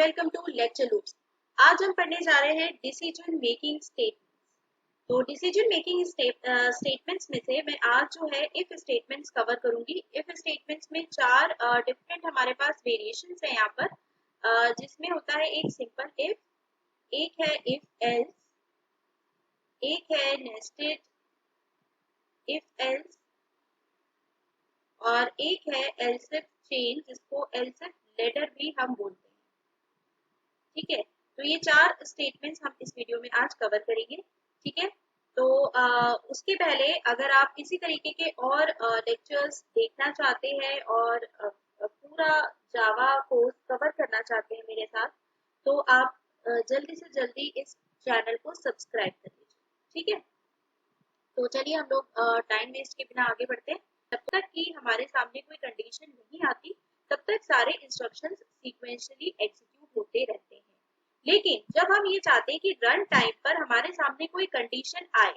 Welcome to lecture loops. आज हम पढ़ने जा रहे हैं डिसीजन मेकिंग स्टेटमेंट्स। तो डिसीजन मेकिंग स्टेटमेंट्स में से मैं आज जो है इफ स्टेटमेंट्स कवर करूंगी। इफ स्टेटमेंट्स में चार डिफरेंट हमारे पास वेरिएशंस हैं यहाँ पर, जिसमें होता है एक सिंपल इफ, एक है इफ एल्स, एक है नेस्टेड इफ एल्स और एक है एल्स इफ चेन, जिसको एल्स इफ लेटर भी हम बोलते हैं। ठीक है, तो ये चार स्टेटमेंट्स हम इस वीडियो में आज कवर करेंगे। ठीक है, तो उसके पहले अगर आप इसी तरीके के और लेक्चर्स देखना चाहते हैं और पूरा जावा कोर्स कवर करना चाहते हैं मेरे साथ, तो आप जल्दी से जल्दी इस चैनल को सब्सक्राइब कर लीजिए। ठीक है, तो चलिए हम लोग टाइम वेस्ट के बिना आगे बढ़ते हैं। तब तक कि हमारे सामने कोई कंडीशन नहीं आती, तब तक सारे इंस्ट्रक्शंस सीक्वेंशियली एग्जीक्यूट होते रहते हैं। लेकिन जब हम ये चाहते हैं कि रन टाइम पर हमारे सामने कोई कंडीशन आए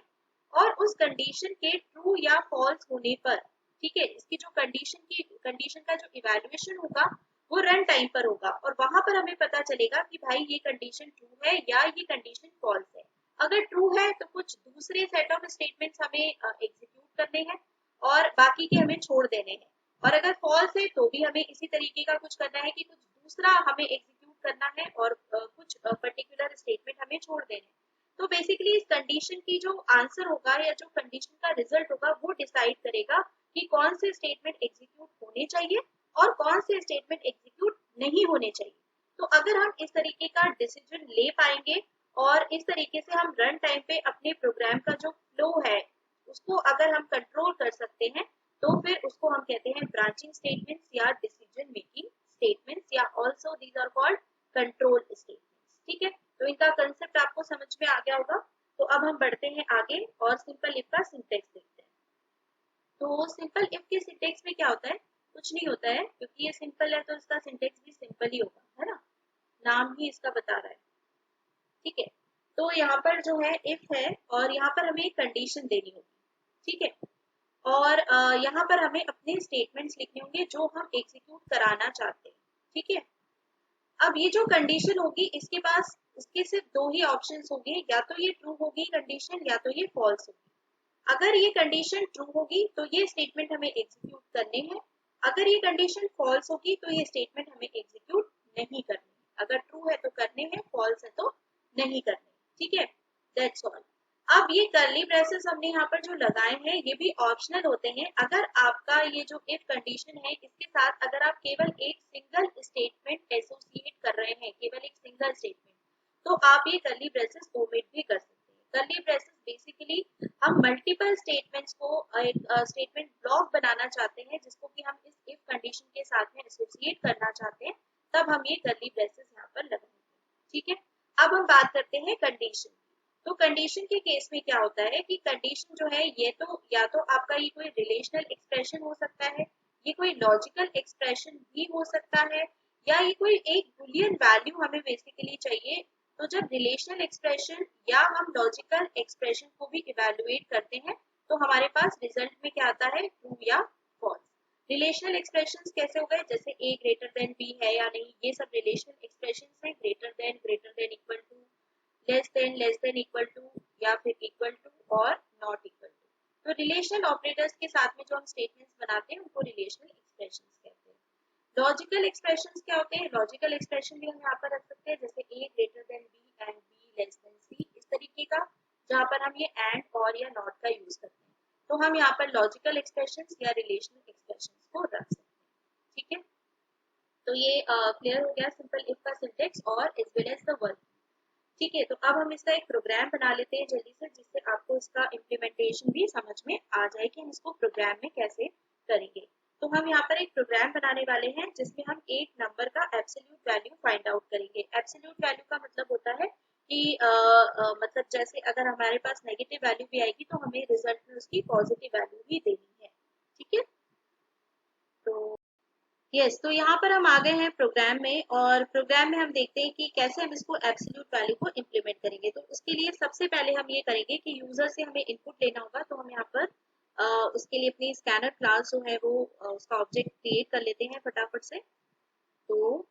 और उस कंडीशन के ट्रू या फॉल्स होने पर, ठीक है, इसकी जो कंडीशन का जो इवैल्यूएशन होगा वो रन टाइम पर होगा और वहां पर हमें पता चलेगा कि भाई ये कंडीशन ट्रू है या ये कंडीशन फॉल्स है। अगर ट्रू है तो कुछ दूसरे सेट ऑफ स्टेटमेंट्स हमें एग्जीक्यूट करने हैं और बाकी के हमें छोड़ देने हैं, और अगर फॉल्स है तो भी हमें इसी तरीके का कुछ करना है कि कुछ दूसरा हमें एग्जीक्यूट करना है और कुछ पर्टिकुलर स्टेटमेंट हमें छोड़ देने हैं। तो बेसिकली इस कंडीशन की जो आंसर होगा या जो कंडीशन का रिजल्ट होगा वो डिसाइड करेगा कि कौन से स्टेटमेंट एग्जीक्यूट होने चाहिए और कौन से स्टेटमेंट एग्जीक्यूट नहीं होने चाहिए। तो अगर हम इस तरीके का डिसीजन ले पाएंगे और इस तरीके से हम रन टाइम पे अपने प्रोग्राम का जो फ्लो है उसको अगर हम कंट्रोल कर सकते हैं, तो फिर उसको हम कहते हैं ब्रांचिंग स्टेटमेंट्स या डिसीजन मेकिंग स्टेटमेंट्स, या also these are called control statements. ठीक है, तो इनका कंसेप्ट आपको समझ में आ गया होगा। तो अब हम बढ़ते हैं आगे और सिंपल इफ का सिंटेक्स देखते हैं। तो सिंपल इफ के सिंटेक्स में क्या होता है? कुछ नहीं होता है, क्योंकि ये सिंपल है तो इसका सिंटेक्स भी सिंपल ही होगा, है ना, नाम ही इसका बता रहा है। ठीक है, तो यहाँ पर जो है इफ है और यहाँ पर हमें एक कंडीशन देनी होगी। ठीक है, और यहाँ पर हमें अपने स्टेटमेंट्स लिखने होंगे जो हम एग्जीक्यूट कराना चाहते हैं। ठीक है, अब ये जो कंडीशन होगी इसके सिर्फ दो ही ऑप्शंस होंगे, या तो ये ट्रू होगी कंडीशन या तो ये फॉल्स होगी। अगर ये कंडीशन ट्रू होगी तो ये स्टेटमेंट हमें एग्जीक्यूट करने हैं, अगर ये कंडीशन फॉल्स होगी तो ये स्टेटमेंट हमें एग्जीक्यूट नहीं करने। अगर ट्रू है तो करने हैं, फॉल्स है तो नहीं करने। ठीक है, दैट्स ऑल। अब ये कर्ली ब्रेसेस हमने यहाँ पर जो लगाए हैं ये भी ऑप्शनल होते हैं। अगर आपका ये जो इफ कंडीशन है इसके साथ अगर आप केवल एक सिंगल स्टेटमेंट एसोसिएट कर रहे हैं, केवल एक सिंगल स्टेटमेंट, तो आप ये कर्ली ब्रेसेस ओमिट भी कर सकते हैं। कर्ली ब्रेसेस बेसिकली हम मल्टीपल स्टेटमेंट्स को एक स्टेटमेंट ब्लॉक बनाना चाहते हैं जिसको कि हम इस इफ कंडीशन के साथ में एसोसिएट करना चाहते हैं, तब हम ये कर्ली ब्रेसेस यहाँ पर लगाएंगे। ठीक है, अब हम बात करते हैं कंडीशन। तो कंडीशन के केस में क्या होता है कि कंडीशन जो है ये तो या तो आपका ये कोई रिलेशनल एक्सप्रेशन हो सकता है, ये कोई लॉजिकल एक्सप्रेशन भी हो सकता है, या ये कोई एक बुलियन वैल्यू हमें बेसिकली चाहिए। तो जब रिलेशनल एक्सप्रेशन या हम लॉजिकल एक्सप्रेशन को भी इवेलुएट करते हैं तो हमारे पास रिजल्ट में क्या आता है, ट्रू या फॉल्स। रिलेशनल एक्सप्रेशंस कैसे हो गए, जैसे ए ग्रेटर देन बी है या नहीं, ये सब रिलेशनल एक्सप्रेशंस हैं। Greater than equal to, less than equal to, या फिर इक्वल टू और नॉट इक्वल टू। तो रिलेशनल ऑपरेटर्स के साथ में जो हम स्टेटमेंट्स बनाते हैं उनको रिलेशनल एक्सप्रेशंस कहते हैं। लॉजिकल एक्सप्रेशंस क्या होते हैं? लॉजिकल एक्सप्रेशन भी हम यहाँ पर रख सकते हैं, जैसे A greater than B and B less than C, इस तरीके का, जहाँ पर हम ये एंड और या नॉट का यूज करते हैं। तो हम यहाँ पर लॉजिकल एक्सप्रेशंस या रिलेशनल एक्सप्रेशंस को रख सकते हैं। ठीक है, तो ये क्लियर हो गया सिंपल इफ का सिंटेक्स और as well as the work. ठीक है, तो अब हम इसका एक प्रोग्राम बना लेते हैं जल्दी से, जिससे आपको इसका इम्प्लीमेंटेशन भी समझ में आ जाए कि हम इसको प्रोग्राम में कैसे करेंगे। तो हम यहाँ पर एक प्रोग्राम बनाने वाले हैं जिसमें हम एक नंबर का एब्सोल्यूट वैल्यू फाइंड आउट करेंगे। एब्सोल्यूट वैल्यू का मतलब होता है कि मतलब जैसे अगर हमारे पास नेगेटिव वैल्यू भी आएगी तो हमें रिजल्ट में उसकी पॉजिटिव वैल्यू भी देनी है। ठीक है, तो यस, तो यहाँ पर हम आ गए हैं प्रोग्राम में, और प्रोग्राम में हम देखते हैं कि कैसे हम इसको एब्सोल्यूट वैल्यू को इम्प्लीमेंट करेंगे। तो उसके लिए सबसे पहले हम ये करेंगे कि यूजर से हमें इनपुट लेना होगा। तो हम यहाँ पर उसके लिए अपनी स्कैनर क्लास जो है वो उसका ऑब्जेक्ट क्रिएट कर लेते हैं फटाफट से। तो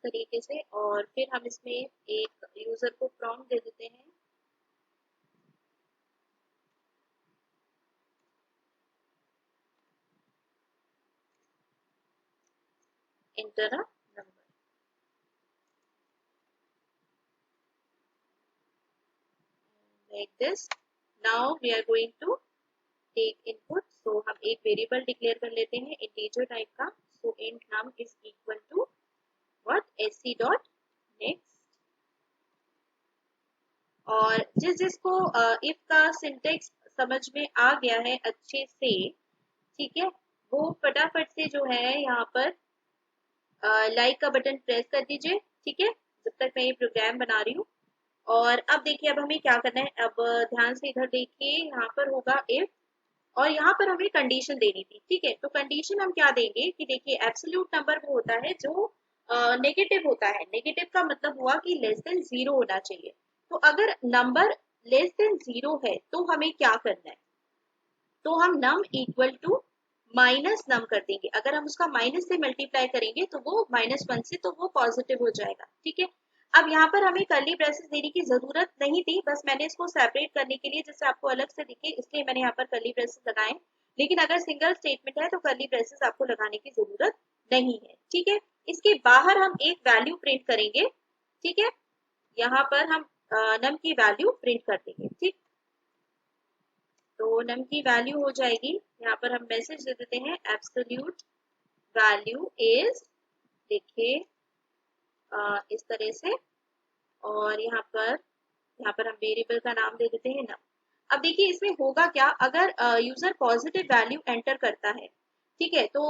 तरीके से, और फिर हम इसमें एक यूजर को प्रॉम्प्ट दे देते हैं, enter a number, like this. Now we are going to take input. So हम एक वेरिएबल डिक्लेयर कर लेते हैं इंटीजर टाइप का. So int num is equal to what, sc dot next. और जिसको if का सिंटेक्स समझ में आ गया है अच्छे से, ठीक है, वो फटाफट से जो है यहाँ पर लाइक का बटन प्रेस कर दीजिए, ठीक है, जब तक मैं ये प्रोग्राम बना रही हूँ. और अब देखिए अब हमें क्या करना है. अब ध्यान से इधर देखिए, यहाँ पर होगा इफ, और यहाँ पर हमें कंडीशन देनी थी, ठीक है. तो कंडीशन हम क्या देंगे कि देखिए एब्सोल्यूट नंबर वो होता है जो नेगेटिव होता है. नेगेटिव का मतलब हुआ कि लेस देन 0 होना चाहिए. तो अगर नंबर लेस देन 0 है तो हमें क्या करना है, तो हम नम इक्वल टू माइनस नम कर देंगे. अगर हम उसका माइनस से मल्टीप्लाई करेंगे तो वो -1 से, तो वो पॉजिटिव हो जाएगा, ठीक है. अब यहाँ पर हमें कर्ली ब्रेसेस देने की जरूरत नहीं थी, बस मैंने इसको सेपरेट करने के लिए, जैसे आपको अलग से दिखे, इसलिए मैंने यहाँ पर कर्ली ब्रेसेस लगाए. लेकिन अगर सिंगल स्टेटमेंट है तो कर्ली ब्रेसेस आपको लगाने की जरूरत नहीं है, ठीक है. इसके बाहर हम एक वैल्यू प्रिंट करेंगे, ठीक है. यहाँ पर हम नम की वैल्यू प्रिंट कर देंगे, ठीक. तो नम की वैल्यू हो जाएगी, यहाँ पर हम मैसेज दे देते हैं एब्सोल्यूट वैल्यू इज, देखिए इस तरह से, और यहाँ पर हम वेरिएबल का नाम दे देते हैं नम. अब देखिए इसमें होगा क्या, अगर यूजर पॉजिटिव वैल्यू एंटर करता है, ठीक है, तो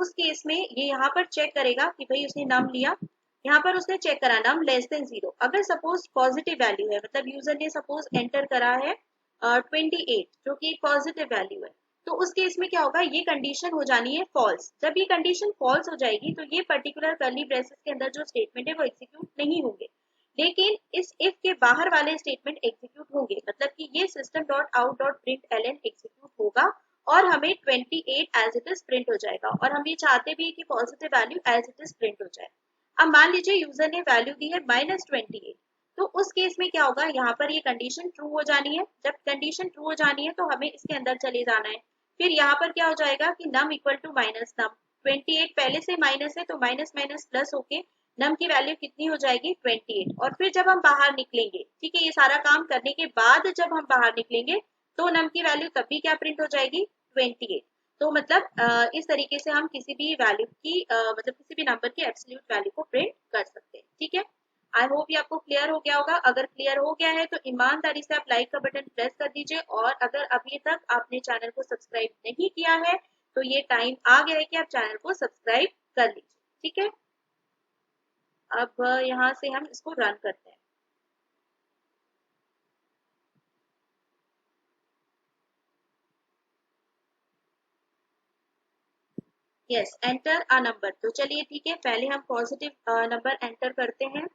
उस केस में ये यहाँ पर चेक करेगा कि भाई उसने नम लिया. यहाँ पर उसने चेक करा नम लेस देन 0. अगर सपोज पॉजिटिव वैल्यू है, मतलब यूजर ने सपोज एंटर करा है 28, जो कि एक पॉजिटिव वैल्यू है, तो उस केस में क्या होगा, ये कंडीशन हो जानी है फॉल्स. जब ये कंडीशन फॉल्स हो जाएगी तो ये पर्टिकुलर कर्ली ब्रेसेस के अंदर जो स्टेटमेंट है वो एग्जीक्यूट नहीं होंगे, लेकिन इस इफ के बाहर वाले स्टेटमेंट एग्जीक्यूट होंगे. मतलब कि ये system dot out dot print ln execute होगा और हमें 28 एज इट इज प्रिंट हो जाएगा. और हम ये चाहते भी है कि positive value as it is print हो जाए. अब मान लीजिए यूजर ने वैल्यू दी है -28, तो उस केस में क्या होगा, यहाँ पर ये कंडीशन ट्रू हो जानी है. जब कंडीशन ट्रू हो जानी है तो हमें इसके अंदर चले जाना है. फिर यहाँ पर क्या हो जाएगा कि नम इक्वल टू माइनस नम. 28 पहले से माइनस है तो माइनस माइनस प्लस होके नम की वैल्यू कितनी हो जाएगी 28. और फिर जब हम बाहर निकलेंगे, ठीक है, ये सारा काम करने के बाद जब हम बाहर निकलेंगे तो नम की वैल्यू तब भी क्या प्रिंट हो जाएगी 28. तो मतलब इस तरीके से हम किसी भी वैल्यू की मतलब किसी भी नंबर की एब्सोल्यूट वैल्यू को प्रिंट कर सकते हैं, ठीक है. आई होप ये आपको क्लियर हो गया होगा. अगर क्लियर हो गया है तो ईमानदारी से आप लाइक का बटन प्रेस कर दीजिए, और अगर अभी तक आपने चैनल को सब्सक्राइब नहीं किया है तो ये टाइम आ गया है कि आप चैनल को सब्सक्राइब कर लीजिए, ठीक है. अब यहाँ से हम इसको रन करते हैं. Yes, enter a number. तो चलिए ठीक है, पहले हम पॉजिटिव नंबर एंटर करते हैं.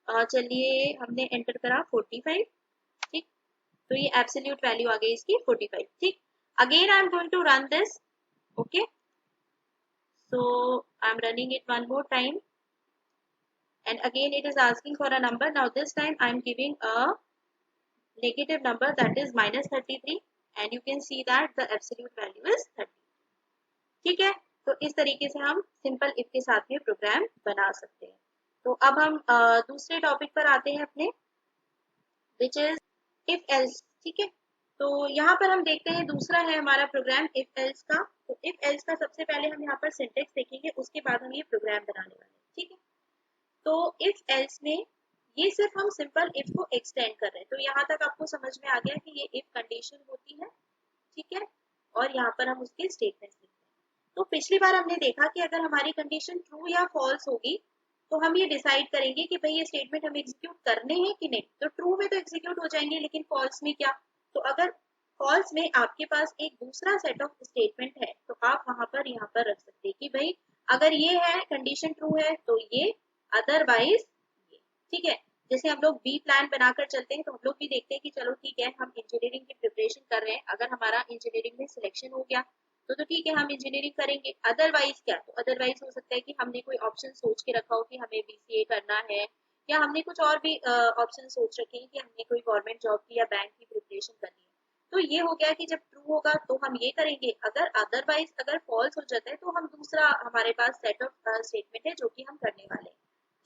चलिए हमने एंटर करा 45, ठीक. तो ये एब्सोल्यूट वैल्यू आ गई इसकी 45, ठीक. Again I am going to run this. Okay, so I'm running it one more time, and again it is asking for a number. Now this time I'm giving a negative number, that is -33, and you can see that the absolute value is 30, ठीक है. तो इस तरीके से हम simple if के साथ में प्रोग्राम बना सकते हैं. तो अब हम दूसरे टॉपिक पर आते हैं अपने, विच इज इफ एल्स, ठीक है. तो यहाँ पर हम देखते हैं दूसरा है हमारा प्रोग्राम इफ एल्स का. तो इफ एल्स का सबसे पहले हम यहाँ पर सिंटेक्स देखेंगे, उसके बाद हम ये प्रोग्राम बनाने वाले हैं, ठीक है. तो इफ एल्स में ये सिर्फ हम सिंपल इफ को एक्सटेंड कर रहे हैं. तो यहाँ तक आपको समझ में आ गया कि ये इफ कंडीशन होती है, ठीक है, और यहाँ पर हम उसके स्टेटमेंट्स लिखते हैं. तो पिछली बार हमने देखा कि अगर हमारी कंडीशन ट्रू या फॉल्स होगी तो हम ये डिसाइड करेंगे कि भाई ये स्टेटमेंट हमें एग्जीक्यूट करने हैं कि नहीं. तो ट्रू में तो एग्जीक्यूट हो जाएंगे, लेकिन फॉल्स में क्या. तो अगर फॉल्स में आपके पास एक दूसरा सेट ऑफ स्टेटमेंट है तो आप वहां पर यहाँ पर रख सकते हैं कि भाई अगर ये है कंडीशन ट्रू है तो ये, अदरवाइज ये, ठीक है. जैसे हम लोग बी प्लान बनाकर चलते हैं तो हम लोग भी देखते हैं कि चलो ठीक है, हम इंजीनियरिंग की प्रिपरेशन कर रहे हैं, अगर हमारा इंजीनियरिंग में सिलेक्शन हो गया तो ठीक है, हम इंजीनियरिंग करेंगे। अदरवाइज क्या, तो अदरवाइज हो सकता है कि हमने कोई ऑप्शन सोच के रखा हो कि हमें बीसीए करना है, या हमने कुछ और भी ऑप्शन सोच रखे हैं कि हमने कोई गवर्नमेंट जॉब की या बैंक की प्रिपरेशन करनी है। तो ये हो गया कि जब ट्रू होगा तो हम ये करेंगे, अगर अदरवाइज अगर फॉल्स हो जाता है तो हम दूसरा हमारे पास सेट ऑफ स्टेटमेंट है जो कि हम करने वाले हैं।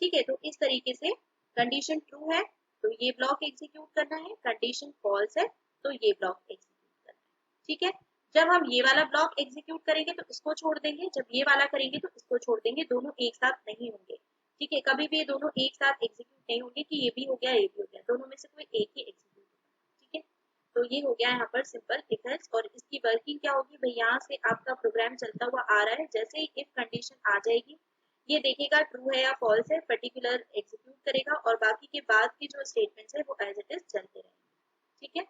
ठीक है, तो इस तरीके से कंडीशन ट्रू है तो ये ब्लॉक एग्जीक्यूट करना है, कंडीशन फॉल्स है तो ये ब्लॉक एग्जीक्यूट करना है। ठीक है, जब हम ये वाला ब्लॉक एग्जीक्यूट करेंगे तो इसको छोड़ देंगे, जब ये वाला करेंगे तो इसको छोड़ देंगे, दोनों एक साथ नहीं होंगे। ठीक है, कभी भी ये दोनों एक साथ एग्जीक्यूट नहीं होंगे कि ये भी हो गया ये भी हो गया, दोनों में से कोई एक ही एग्जीक्यूट होगा। ठीक है, तो ये हो गया यहाँ पर सिंपल इफ एल्स। और इसकी वर्किंग क्या होगी भाई, यहाँ से आपका प्रोग्राम चलता हुआ आ रहा है, जैसे ही इफ कंडीशन आ जाएगी ये देखेगा ट्रू है या फॉल्स है, पर्टिकुलर एग्जीक्यूट करेगा और बाकी के बाद की जो स्टेटमेंट्स है वो एज इट इज चलते रहेंगे। ठीक है,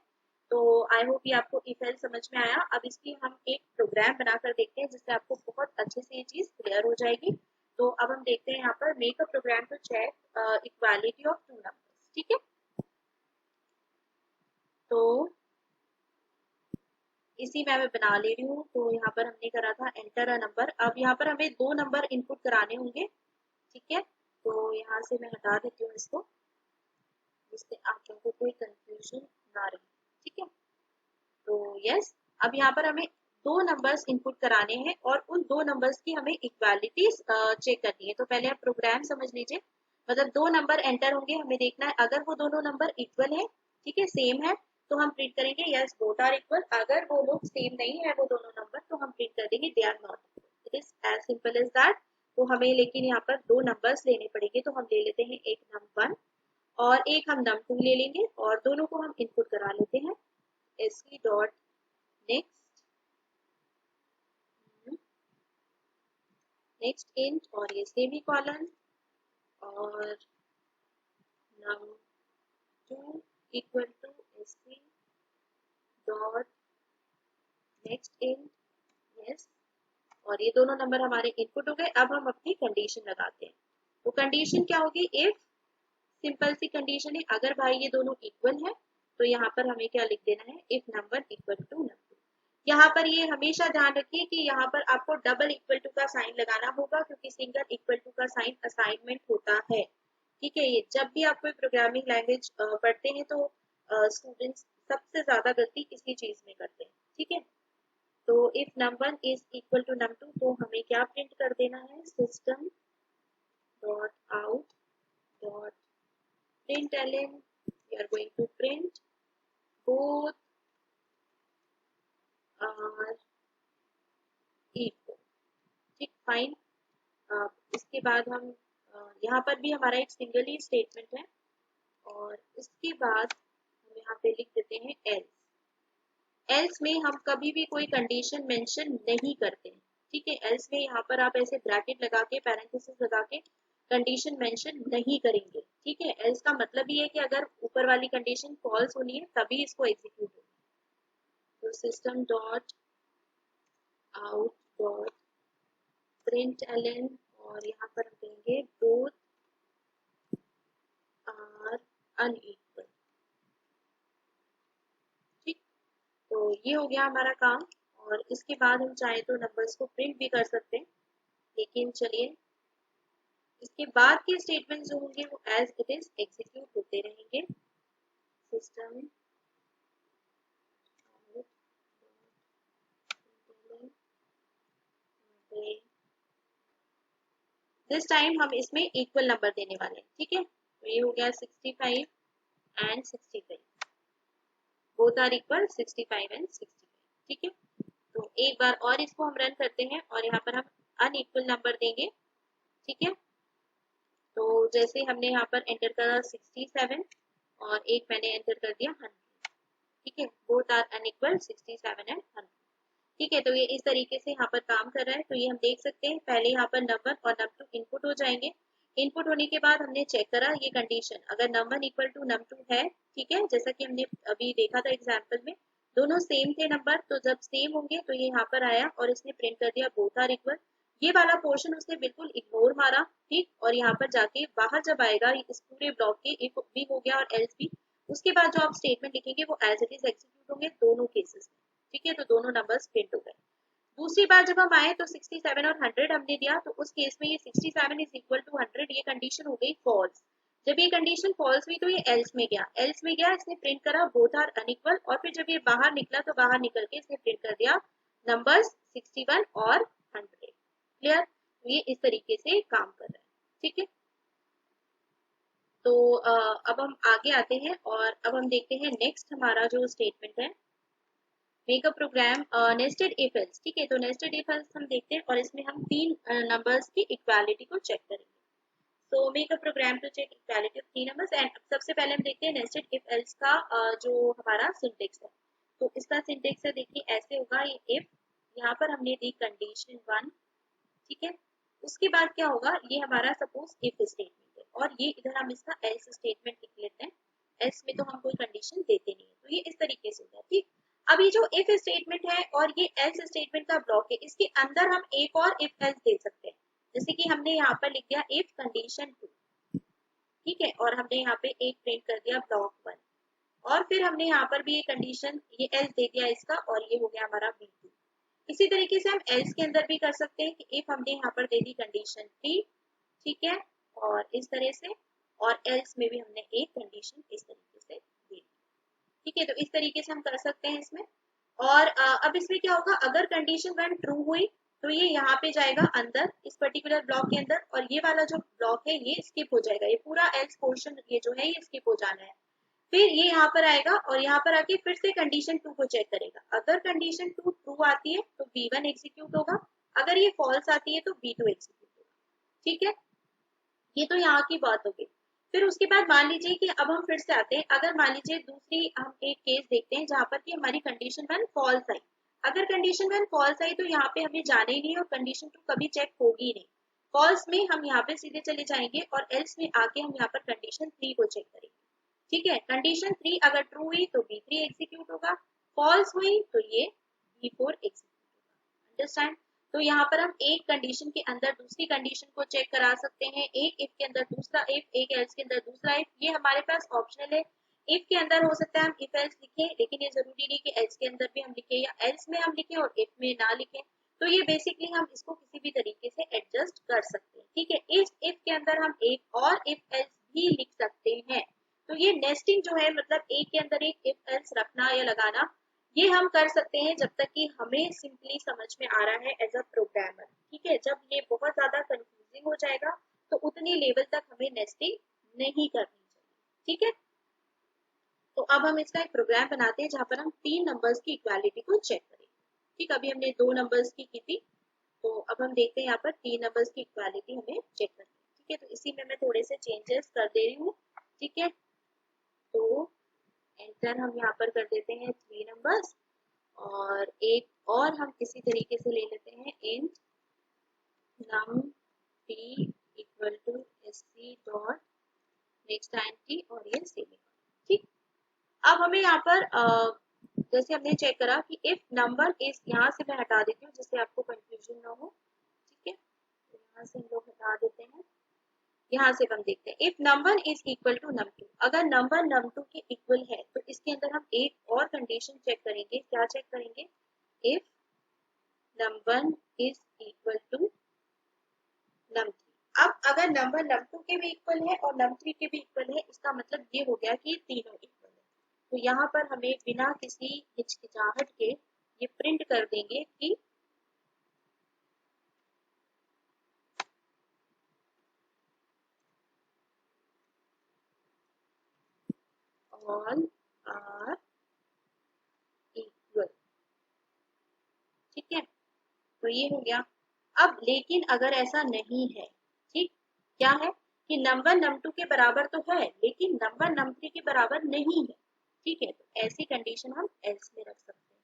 तो आई होप ये आपको इफ एल्स समझ में आया। अब इसकी हम एक प्रोग्राम बनाकर देखते हैं जिससे आपको बहुत अच्छे से ये चीज क्लियर हो जाएगी। तो अब हम देखते हैं यहाँ पर make a program to check equality of two numbers. ठीक है, तो इसी में मैं बना ले रही हूँ। तो यहाँ पर हमने करा था एंटर अ नंबर, अब यहाँ पर हमें 2 नंबर इनपुट कराने होंगे। ठीक है, तो यहाँ से मैं हटा देती हूँ इसको, जिससे आप लोगों को कोई कंफ्यूजन ना रहे। ठीक है, तो यस, अब यहाँ पर हमें 2 नंबर्स इनपुट कराने हैं और उन 2 नंबर्स की हमें इक्वालिटीज चेक करनी है। तो पहले आप प्रोग्राम समझ लीजिए, मतलब 2 नंबर एंटर होंगे, हमें देखना है अगर वो दोनों नंबर इक्वल है, ठीक है सेम है, तो हम प्रिंट करेंगे यस बोथ आर इक्वल। अगर वो लोग सेम नहीं है वो दोनों नंबर, तो हम प्रिंट कर देंगे they are not equal. It is as simple as that. तो हमें लेकिन यहाँ पर 2 नंबर्स लेने पड़ेंगे, तो हम ले लेते हैं एक num1 और एक हम num2 ले लेंगे और दोनों को हम इनपुट करा लेते हैं sc dot next next int और ये सेमी कॉलन और num2 equal to sc dot next int yes. और ये दोनों नंबर हमारे इनपुट हो गए। अब हम अपनी कंडीशन लगाते हैं। तो कंडीशन क्या होगी, इफ सिंपल सी कंडीशन है, अगर भाई ये दोनों इक्वल है तो यहाँ पर हमें क्या लिख देना है, if number equal to number. यहाँ पर ये हमेशा ध्यान रखिए कि यहाँ पर आपको डबल इक्वल टू का साइन लगाना होगा, क्योंकि सिंगल इक्वल टू का साइन असाइनमेंट होता है। ठीक है, ये जब भी आप कोई प्रोग्रामिंग लैंग्वेज पढ़ते हैं तो स्टूडेंट्स सबसे ज्यादा गलती इसी चीज में करते हैं। ठीक है, तो if num1 is equal to num2 तो हमें क्या प्रिंट कर देना है, system dot out dot println we are going to print both are equal। ठीक, फाइन। इसके बाद हम यहाँ पर भी हमारा एक सिंगल ही स्टेटमेंट है और इसके बाद हम यहाँ पे लिख देते हैं एल्स। एल्स में हम कभी भी कोई कंडीशन मेंशन नहीं करते हैं। ठीक है, एल्स में यहाँ पर आप ऐसे ब्रैकेट लगा के पैरेंथेसिस लगा के कंडीशन मेंशन नहीं करेंगे। ठीक है, एल्स का मतलब ये है कि अगर ऊपर वाली कंडीशन फॉल्स होनी है तभी इसको एग्जीक्यूट होगा। तो system dot out dot println और यहाँ पर हम देंगे बोथ आर अनइक्वल। ठीक, तो ये हो गया हमारा काम। और इसके बाद हम चाहे तो नंबर्स को प्रिंट भी कर सकते हैं, लेकिन चलिए इसके बाद के स्टेटमेंट जो होंगे वो एज इट इज एग्जीक्यूट होते रहेंगे। सिस्टम दिस टाइम हम इसमें इक्वल नंबर देने वाले हैं। ठीक है, तो ये हो गया 65 and 65, both are equal 65 and 65। ठीक है, तो एक बार और इसको हम रन करते हैं और यहाँ पर हम अनइक्वल नंबर देंगे। ठीक है, तो जैसे हमने यहाँ पर एंटर करा 67 और एक मैंने एंटर कर दिया 100। ठीक है, बोथ आर अनइक्वल 67 एंड 100। ठीक है, तो ये इस तरीके से यहाँ पर काम कर रहा है। तो ये हम देख सकते हैं, पहले यहाँ पर नंबर और num2 इनपुट हो जाएंगे। इनपुट होने के बाद हमने चेक करा ये कंडीशन, अगर num1 इक्वल टू num2 है, ठीक है, जैसा कि हमने अभी देखा था एग्जाम्पल में, दोनों सेम थे नंबर, तो जब सेम होंगे तो ये यहाँ पर आया और इसने प्रिंट कर दिया बोथ आर इक्वल। ये वाला पोर्शन उसने बिल्कुल इग्नोर मारा। ठीक, और यहाँ पर जाके बाहर जब आएगा इस पूरे ब्लॉक के इफ भी हो गया और एल्स भी, उसके बाद जो आप स्टेटमेंट लिखेंगे वो एज इट इज एग्जीक्यूट होंगे दोनों केसेस में। ठीक है, तो दोनों नंबर्स प्रिंट हो गए। दूसरी बार जब हम आए तो 67 और 100 हमने दिया, तो उस केस में ये 67 इज इक्वल टू 100, ये कंडीशन हो गई फॉल्स। जब ये कंडीशन फॉल्स हुई तो ये एल्स में गया, एल्स में गया, इसने प्रिंट करा बोथ आर अनइक्वल, और फिर जब ये बाहर निकला तो बाहर निकल के इसने प्रिंट कर दिया नंबर्स 61 और 100। क्लियर? ये इस तरीके से काम कर रहा है। ठीक है, तो अब हम आगे आते हैं और अब हम देखते हैं नेक्स्ट हमारा जो स्टेटमेंट है, make a program nested if else. ठीक है, तो नेस्टेड इफ एल्स हम देखते हैं और इसमें हम तीन नंबर्स की इक्वालिटी को चेक करेंगे। तो make a program to check equality of three numbers. And सबसे पहले हम देखते हैं नेस्टेड इफ एल्स का जो हमारा सिंटेक्स है। तो इसका सिंटेक्स है, देखिए ऐसे होगा, ये इफ, यहाँ पर हमने दी कंडीशन 1, ठीक है, उसके बाद क्या होगा, ये हमारा सपोज इफ स्टेटमेंट है और ये इधर हम इसका एल्स स्टेटमेंट लिख लेते हैं। एल्स में तो हम कोई कंडीशन देते नहीं है, तो ये इस तरीके से होगा। ठीक, अब ये जो इफ स्टेटमेंट है और ये एल्स स्टेटमेंट का ब्लॉक है, इसके अंदर हम एक और इफ एल्स दे सकते हैं। जैसे कि हमने यहाँ पर लिख दिया इफ कंडीशन 2, ठीक है, और हमने यहाँ पे एक प्रिंट कर दिया ब्लॉक 1, और फिर हमने यहाँ पर भी ये कंडीशन, ये एल्स दे दिया इसका, और ये हो गया हमारा B2। इसी तरीके से हम एल्स के अंदर भी कर सकते हैं कि इफ हमने यहाँ पर दे दी कंडीशन 3, ठीक है, और इस तरह से, और एल्स में भी हमने एक कंडीशन इस तरीके से दे दी। ठीक है, तो इस तरीके से हम कर सकते हैं इसमें। और अब इसमें क्या होगा, अगर कंडीशन 1 ट्रू हुई तो ये यहाँ पे जाएगा अंदर इस पर्टिकुलर ब्लॉक के अंदर, और ये वाला जो ब्लॉक है ये स्किप हो जाएगा, ये पूरा एल्स पोर्शन ये जो है ये स्किप हो जाना है। फिर ये यहाँ पर आएगा और यहाँ पर आके फिर से कंडीशन 2 को चेक करेगा। अगर कंडीशन 2 ट्रू आती है तो B1 एग्जीक्यूट होगा, अगर ये फॉल्स आती है तो B2 एग्जीक्यूट होगा। ठीक है, ये तो यहाँ की बात होगी। फिर उसके बाद मान लीजिए कि अब हम फिर से आते हैं, अगर मान लीजिए दूसरी हम एक केस देखते हैं जहां पर कि हमारी कंडीशन 1 फॉल्स आई। अगर कंडीशन 1 फॉल्स आई तो यहाँ पे हमें जाना ही नहीं और कंडीशन 2 कभी चेक होगी नहीं। फॉल्स में हम यहाँ पे सीधे चले जाएंगे और एल्स में आके हम यहाँ पर कंडीशन 3 को चेक करेंगे। ठीक है, कंडीशन 3 अगर ट्रू हुई तो B3 एग्जीक्यूट होगा, फॉल्स हुई तो ये B4 एग्जीक्यूट होगा। अंडरस्टैंड? तो यहाँ पर हम एक कंडीशन के अंदर दूसरी कंडीशन को चेक करा सकते हैं, एक इफ के अंदर दूसरा इफ, एक एल्स के अंदर दूसरा इफ, ये हमारे पास ऑप्शनल है। इफ के अंदर हो सकता है हम इफ एल्स लिखें, लेकिन ये जरूरी नहीं कि एल्स के अंदर भी हम लिखें या एल्स में हम लिखें और इफ में ना लिखें। तो ये बेसिकली हम इसको किसी भी तरीके से एडजस्ट कर सकते हैं। ठीक है, इफ के अंदर हम एक और इफ एल्स भी लिख सकते हैं। तो ये नेस्टिंग जो है, मतलब एक के अंदर एक इफ एल्स रखना या लगाना, ये हम कर सकते हैं जब तक कि हमें सिंपली समझ में आ रहा है एज अ प्रोग्रामर। ठीक है, जब ये बहुत ज्यादा कंफ्यूजिंग हो जाएगा तो उतनी लेवल तक हमें नेस्टिंग नहीं करनी चाहिए। ठीक है, तो अब हम इसका एक प्रोग्राम बनाते हैं जहां पर हम तीन नंबर्स की इक्वालिटी को चेक करेंगे। ठीक, अभी हमने दो नंबर्स की थी, तो अब हम देखते हैं यहाँ पर तीन नंबर्स की इक्वालिटी हमें चेक करनी है। ठीक है, तो इसी में मैं थोड़े से चेंजेस कर दे रही हूँ। ठीक है, तो एंटर हम यहाँ पर कर देते हैं 3 नंबर्स, और एक और हम इसी तरीके से ले लेते हैं int num t equal to sc dot next t, और ये सेमीकोलन। ठीक, अब हमें यहाँ पर जैसे हमने चेक करा कि इफ नंबर इज, यहाँ से मैं हटा देती हूँ जिससे आपको कंफ्यूजन ना हो। ठीक है, तो यहाँ से हम लोग हटा देते हैं, यहाँ से हम देखते हैं if number is equal to num2। अगर नंबर num2 के इक्वल है तो इसके अंदर हम एक और कंडीशन चेक करेंगे। क्या चेक करेंगे? If num1 is equal to num3। अब अगर नंबर num2 के भी इक्वल है और num3 के भी इक्वल है, इसका मतलब ये हो गया कि तीनों इक्वल है। तो यहाँ पर हमें बिना किसी हिचकिचाहट के ये प्रिंट कर देंगे कि ऑल आर इक्वल। ठीक है, तो ये हो गया। अब लेकिन अगर ऐसा नहीं है, ठीक, क्या है कि नंबर num2 के बराबर तो है लेकिन नंबर num3 के बराबर नहीं है। ठीक है, तो ऐसी कंडीशन हम एल्स में रख सकते हैं।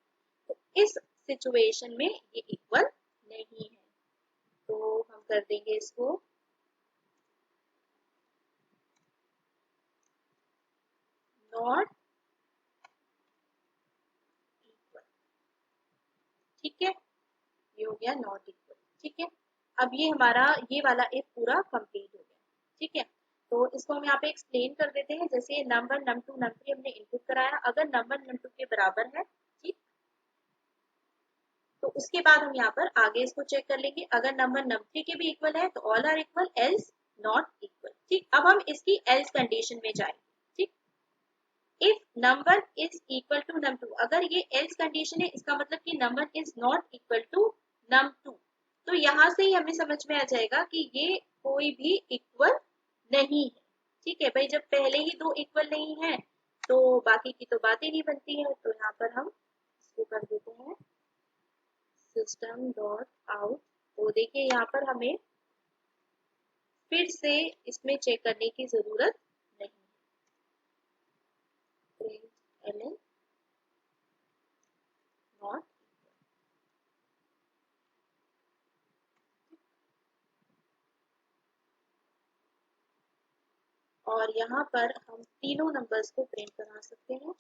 तो इस सिचुएशन में ये इक्वल नहीं है, तो हम कर देंगे इसको नॉट इक्वल। ठीक है, ये हो गया नॉट इक्वल। ठीक है, अब ये हमारा ये वाला एक पूरा कंप्लीट हो गया। ठीक है, तो इसको हम यहाँ पे एक्सप्लेन कर देते हैं। जैसे नंबर num2 num3 हमने इनपुट कराया, अगर नंबर num2 के बराबर है, ठीक, तो उसके बाद हम यहाँ पर आगे इसको चेक कर लेंगे। अगर नंबर num3 के भी इक्वल है तो all are equal, else not equal. ठीक, अब हम इसकी एल्स कंडीशन में जाएंगे। ठीक, if number is equal to num2, अगर ये एल्स कंडीशन है इसका मतलब कि number is not equal to num2, तो यहाँ से ही हमें समझ में आ जाएगा कि ये कोई भी इक्वल नहीं है। ठीक है भाई, जब पहले ही दो इक्वल नहीं है तो बाकी की तो बात ही नहीं बनती है। तो यहाँ पर हम इसको कर देते हैं सिस्टम डॉट आउट। तो देखिए यहाँ पर हमें फिर से इसमें चेक करने की जरूरत नहीं है। ln नॉट, और यहाँ पर हम तीनों नंबर्स को प्रिंट करा सकते हैं।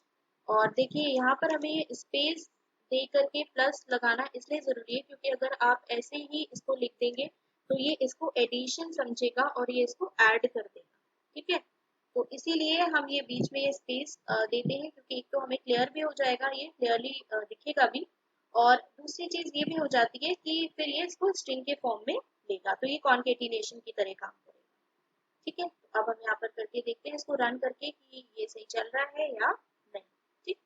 और देखिए यहाँ पर हमें स्पेस दे करके प्लस लगाना इसलिए जरूरी है क्योंकि अगर आप ऐसे ही इसको लिख देंगे तो ये इसको एडिशन समझेगा और ये इसको ऐड कर देगा। ठीक है, तो इसीलिए हम ये बीच में ये स्पेस देते हैं क्योंकि एक तो हमें क्लियर भी हो जाएगा, ये क्लियरली दिखेगा भी, और दूसरी चीज ये भी हो जाती है कि फिर ये इसको स्ट्रिंग के फॉर्म में लेगा, तो ये कॉन्केटिनेशन की तरह काम करेगा। ठीक है, तो अब हम यहाँ पर करके देखते हैं इसको रन करके कि ये सही चल रहा है या नहीं। ठीक,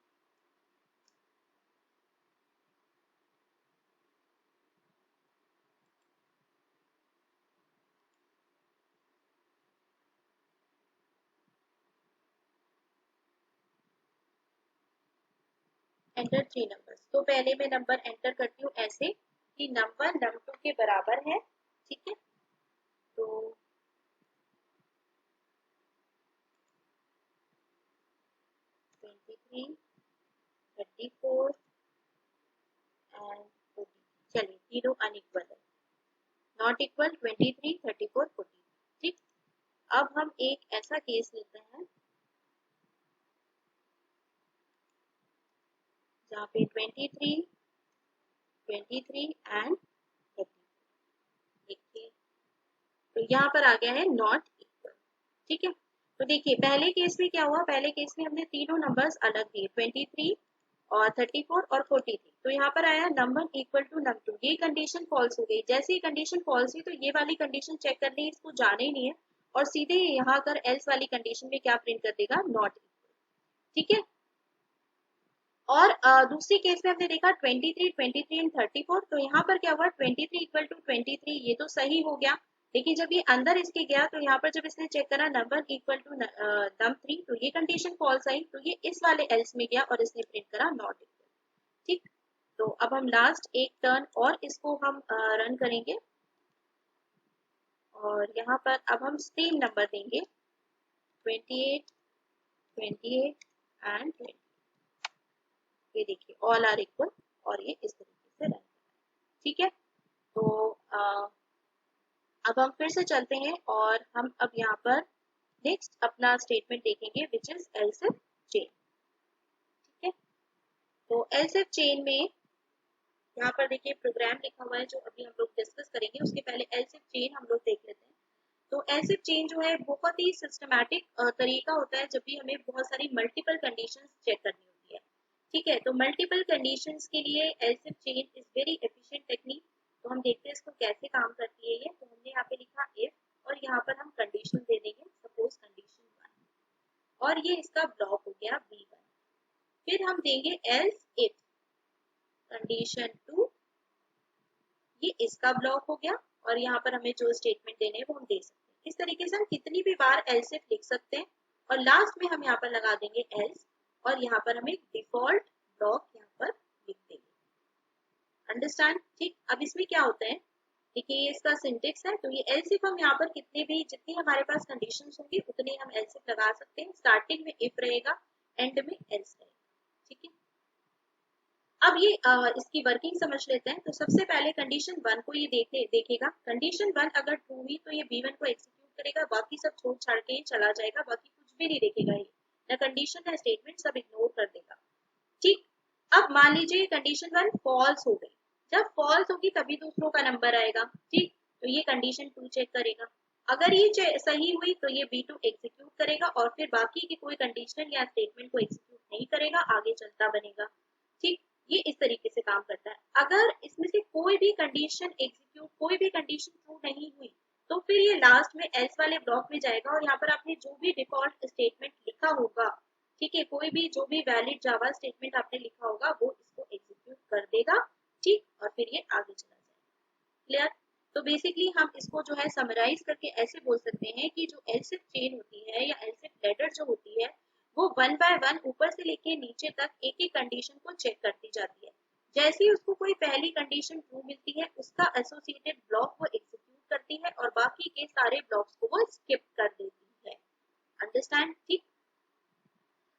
एंटर 3 नंबर्स। तो पहले मैं नंबर एंटर करती हूँ ऐसे कि नंबर num2 के बराबर है। ठीक है, तो 23, 34 एंड 14। चलिए तीनों अनइक्वल है, नॉट इक्वल 23, 34, 14। ठीक, अब हम एक ऐसा केस लेते हैं जहाँ पे 23, 23 एंड 30। देखिए, तो यहाँ पर आ गया है नॉट इक्वल। ठीक है, तो देखिए पहले केस में क्या हुआ, पहले केस में हमने तीनों नंबर्स अलग दिए, 23 और 34 और 43। तो यहाँ पर आया नंबर इक्वल टू num2, ये कंडीशन फॉल्स हो गई। जैसे ही कंडीशन फॉल्स हुई तो ये वाली कंडीशन चेक करने इसको जाने ही नहीं है और सीधे यहाँ अगर एल्स वाली कंडीशन में क्या प्रिंट कर देगा, नॉट इक्वल। ठीक है, और दूसरी केस में हमने देखा 23, 23 एंड 34। तो यहाँ पर क्या हुआ, 23 इक्वल टू 23, ये तो सही हो गया। लेकिन जब ये अंदर इसके गया तो यहाँ पर जब इसने चेक करा नंबर इक्वल टू num3, तो ये कंडीशन फॉल्स आई, तो ये इस वाले एल्स में गया और इसने प्रिंट करा नॉट इक्वल। ठीक, तो अब हम लास्ट एक टर्न और इसको हम रन करेंगे और यहाँ पर अब हम सेम नंबर देंगे 28, 28 एंड 20। ये देखिए ऑल आर इक्वल और ये इस तरीके से रन। ठीक है, तो अब हम फिर से चलते हैं और हम अब यहाँ पर नेक्स्ट अपना स्टेटमेंट देखेंगे which is else if chain. ठीक है, तो एल्स इफ चेन में यहाँ पर देखिए प्रोग्राम लिखा हुआ है जो अभी हम लोग डिस्कस करेंगे। उसके पहले एल्स इफ चेन हम लोग देख लेते हैं। तो एल्स इफ चेन जो है बहुत ही सिस्टमैटिक तरीका होता है जब भी हमें बहुत सारी मल्टीपल कंडीशंस चेक करनी होती है। ठीक है, तो मल्टीपल कंडीशंस के लिए else if chain is very efficient technique. तो हम देखते हैं इसको कैसे काम करती है ये। तो हमने यहाँ पे लिखा इफ और यहाँ पर हम कंडीशन दे देंगे, सपोज कंडीशन 1, और ये इसका ब्लॉक हो गया B1। फिर हम देंगे एल्स इफ कंडीशन 2, ये इसका ब्लॉक हो गया, और यहाँ पर हमें जो स्टेटमेंट देने हैं वो हम दे सकते हैं। इस तरीके से हम कितनी भी बार एल्स इफ लिख सकते हैं और लास्ट में हम यहाँ पर लगा देंगे एल्स, और यहाँ पर हम एक डिफॉल्ट ब्लॉक यहाँ पर लिख देंगे। अंडरस्टैंड? ठीक, अब इसमें क्या होता है, देखिए ये इसका सिंटेक्स है। तो ये एल्स इफ हम यहाँ पर कितने भी जितनी हमारे पास कंडीशंस होंगी उतने हम एल्स इफ लगा सकते हैं। स्टार्टिंग में इफ रहेगा, एंड में एल्स रहेगा। ठीक है, अब ये इसकी वर्किंग समझ लेते हैं। तो सबसे पहले कंडीशन 1 को ये देखेगा। कंडीशन 1 अगर ट्रू हुई तो ये B1 को एग्जीक्यूट करेगा, बाकी सब छोड़ छाड़ के ये चला जाएगा, बाकी कुछ भी नहीं देखेगा, ये ना कंडीशन ना स्टेटमेंट, सब इग्नोर कर देगा। ठीक, अब मान लीजिए कंडीशन 1 फॉल्स हो गई। जब फॉल्स होगी तभी दूसरों का नंबर आएगा। ठीक, तो ये कंडीशन 2 चेक करेगा। अगर ये सही हुई तो ये B2 एग्जीक्यूट करेगा और फिर बाकी की कोई कंडीशन या स्टेटमेंट को एग्जीक्यूट नहीं करेगा, आगे चलता बनेगा। ठीक, ये इस तरीके से काम करता है। अगर इसमें से कोई भी कंडीशन एग्जीक्यूट, कोई भी कंडीशन ट्रू नहीं हुई, तो फिर ये लास्ट में एल्स वाले ब्लॉक में जाएगा और यहाँ पर आपने जो भी डिफॉल्ट स्टेटमेंट लिखा होगा, ठीक है, कोई भी जो भी वैलिड जावा स्टेटमेंट आपने लिखा होगा वो इसको एग्जीक्यूट कर देगा, ठीक, और फिर ये आगे चला जाएगा। क्लियर? तो बेसिकली हम इसको जो है समराइज करके ऐसे बोल सकते हैं कि जो एल्स इफ चेन होती है या एल्स इफ लेटर जो होती है वो वन बाय वन ऊपर से लेके नीचे तक एक एक कंडीशन को चेक करती जाती है। जैसे ही उसको कोई पहली कंडीशन ट्रू मिलती है उसका एसोसिएटेड ब्लॉक वो एग्जीक्यूट करती है और बाकी के सारे ब्लॉक्स को वो स्किप कर देती है। अंडरस्टैंड? ठीक।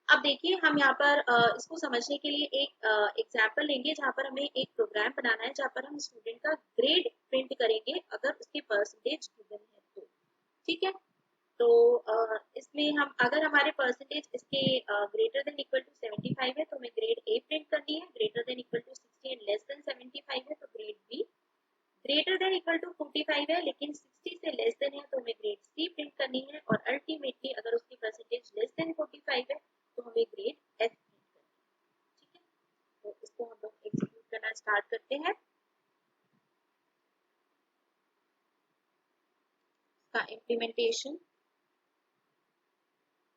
अब देखिए हम यहाँ पर इसको समझने के लिए एक एग्जाम्पल लेंगे जहाँ पर हमें एक प्रोग्राम बनाना है जहाँ पर हम स्टूडेंट का ग्रेड प्रिंट करेंगे अगर उसके परसेंटेज गिवन है तो। ठीक है, तो इसमें हम अगर हमारे परसेंटेज इसके ग्रेटर देन इक्वल टू 75 है तो हमें ग्रेड ए प्रिंट करनी है, greater than equal to 60 and less than 75 है तो grade B, greater than equal to 45 है लेकिन 60 से लेस देन है तो हमें ग्रेड सी प्रिंट करनी है, और अल्टीमेटली अगर उसकी परसेंटेज लेस देन 45 है तो हमें ग्रेड एफ प्रिंट करनी है। ठीक है, तो इसको हम लोग एग्जीक्यूट करना स्टार्ट करते हैं। इसका इम्प्लीमेंटेशन,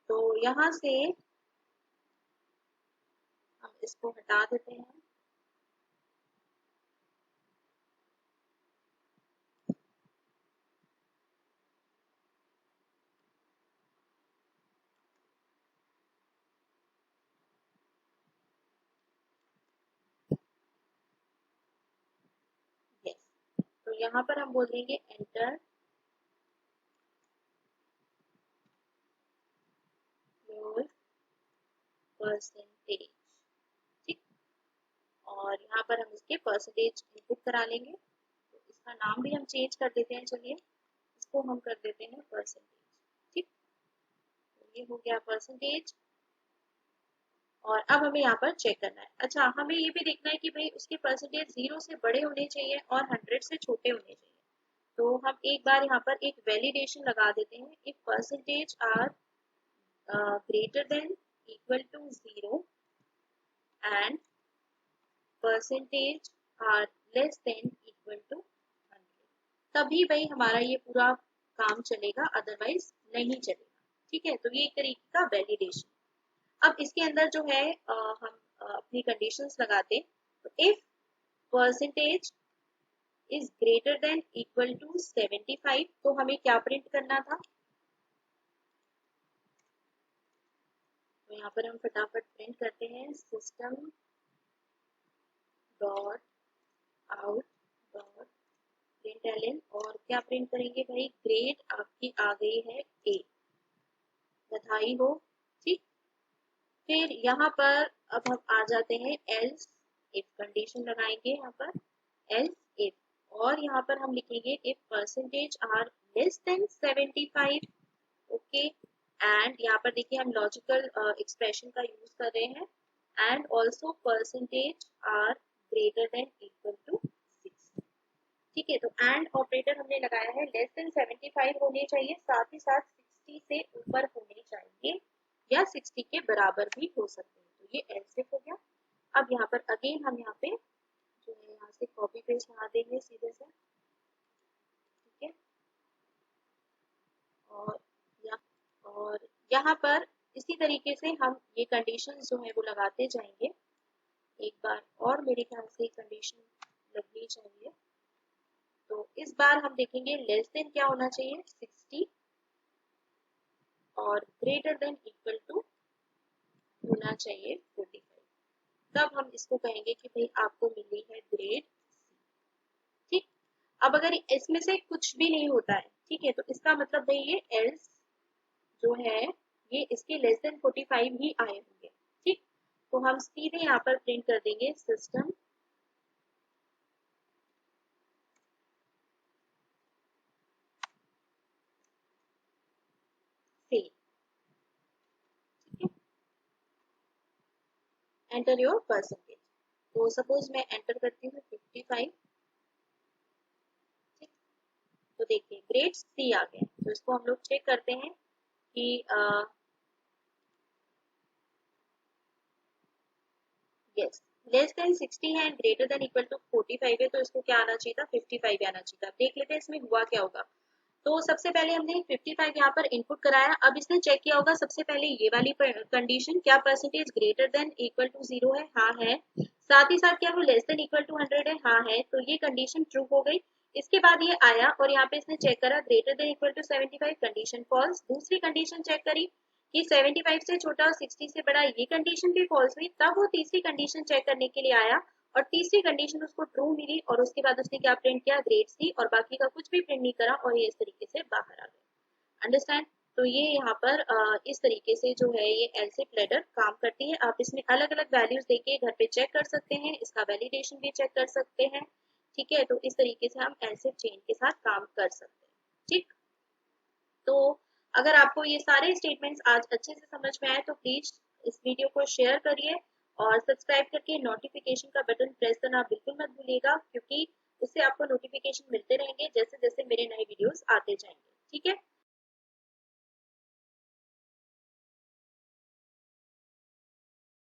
तो यहाँ से हम इसको हटा देते हैं। यस, तो यहाँ पर हम बोल देंगे एंटर योर परसेंटेज। ठीक, और यहाँ पर हम इसके परसेंटेज इनपुट करा लेंगे, तो इसका नाम भी हम चेंज कर देते हैं। चलिए इसको हम कर देते हैं परसेंटेज। ठीक, तो ये हो गया परसेंटेज, और अब हमें यहाँ पर चेक करना है। अच्छा, हमें ये भी देखना है कि भाई उसके परसेंटेज 0 से बड़े होने चाहिए और 100 से छोटे होने चाहिए। तो हम एक बार यहाँ पर एक वैलिडेशन लगा देते हैं, if percentage are greater than equal to 0 and percentage are less than equal to 100, तभी भाई हमारा ये पूरा काम चलेगा, अदरवाइज नहीं चलेगा। ठीक है, तो ये एक तरीके का वैलिडेशन। अब इसके अंदर जो है हम अपनी कंडीशंस लगाते, तो if percentage is greater than equal to 75 तो हमें क्या प्रिंट करना था, तो यहाँ पर हम फटाफट प्रिंट करते हैं system dot out dot println, और क्या प्रिंट करेंगे भाई, ग्रेड आपकी आ गई है ए, बधाई हो। ठीक, फिर यहाँ पर अब हम आ जाते हैं एल्स इफ कंडीशन लगाएंगे, यहाँ पर एल्स इफ, और यहाँ पर हम लिखेंगे if percentage are less than 75, okay, and यहाँ पर देखिए हम लॉजिकल एक्सप्रेशन का यूज कर रहे हैं, and also percentage are greater than equal to 6। ठीक है, तो एंड ऑपरेटर हमने लगाया है, लेस देन 75 होने चाहिए, साथ ही साथ 60 से ऊपर होने चाहिए या 60 के बराबर भी हो सकते हैं। तो ये एल्सिफ हो गया। अब यहाँ पर अगेन हम यहाँ पे जो है यहाँ से कॉपी पेस्ट मार देंगे सीधे से। ठीक है, और और यहाँ पर इसी तरीके से हम ये कंडीशन जो है वो लगाते जाएंगे। एक बार और मेरे ख्याल से कंडीशन लगनी चाहिए, तो इस बार हम देखेंगे लेस देन क्या होना चाहिए 60 और ग्रेटर देन इक्वल टू होना चाहिए 45, तब हम इसको कहेंगे कि भाई आपको मिली है ग्रेड सी। ठीक, अब अगर इसमें से कुछ भी नहीं होता है, ठीक है, तो इसका मतलब भाई ये एल्स जो है ये इसके लेस देन 45 ही आए होंगे। ठीक, तो हम सीधे यहाँ पर प्रिंट कर देंगे सिस्टम से। ठीक है, एंटर योर परसेंटेज, तो सपोज मैं एंटर करती हूँ 55। ठीक, तो देखिए ग्रेड सी आ गया, तो इसको हम लोग चेक करते हैं कि यस, लेस देन 60 है and greater than equal to 45 है, तो इसको क्या आना चाहिए था, 55 आना चाहिए था। देख लेते हैं इसमें हुआ क्या होगा। तो सबसे पहले हमने 55 यहाँ पर इनपुट कराया। अब इसने चेक किया होगा सबसे पहले ये वाली कंडीशन, क्या percentage greater than equal to 0 है, हाँ है। साथ ही साथ क्या वो लेस देन इक्वल टू 100 है, हाँ है। तो ये कंडीशन ट्रू हो गई। इसके बाद ये आया और यहाँ पे इसने चेक करा greater than equal to 75, condition false. दूसरी कंडीशन चेक करी कि 75 से छोटा और 60 से बड़ा, ये कंडीशन भी फॉल्स हुई। तब वो तीसरी कंडीशन चेक करने के लिए आया और तीसरी कंडीशन उसको ट्रू मिली और उसके बाद उसने क्या प्रिंट किया, ग्रेड्स थी, और बाकी का कुछ भी प्रिंट नहीं करा और ये इस तरीके से बाहर आ गया। अंडरस्टैंड। तो ये यहाँ पर इस तरीके से जो है ये एलसिफ लेडर काम करती है। आप इसमें अलग अलग वैल्यूज देके घर पे चेक कर सकते हैं, इसका वैलिडेशन भी चेक कर सकते हैं। ठीक है, तो इस तरीके से हम एलसिफ चेन के साथ काम कर सकते हैं। ठीक। तो अगर आपको ये सारे स्टेटमेंट्स आज अच्छे से समझ में आए तो प्लीज इस वीडियो को शेयर करिए और सब्सक्राइब करके नोटिफिकेशन का बटन प्रेस करना बिल्कुल मत भूलिएगा, क्योंकि उससे आपको नोटिफिकेशन मिलते रहेंगे जैसे जैसे मेरे नए वीडियोस आते जाएंगे। ठीक है।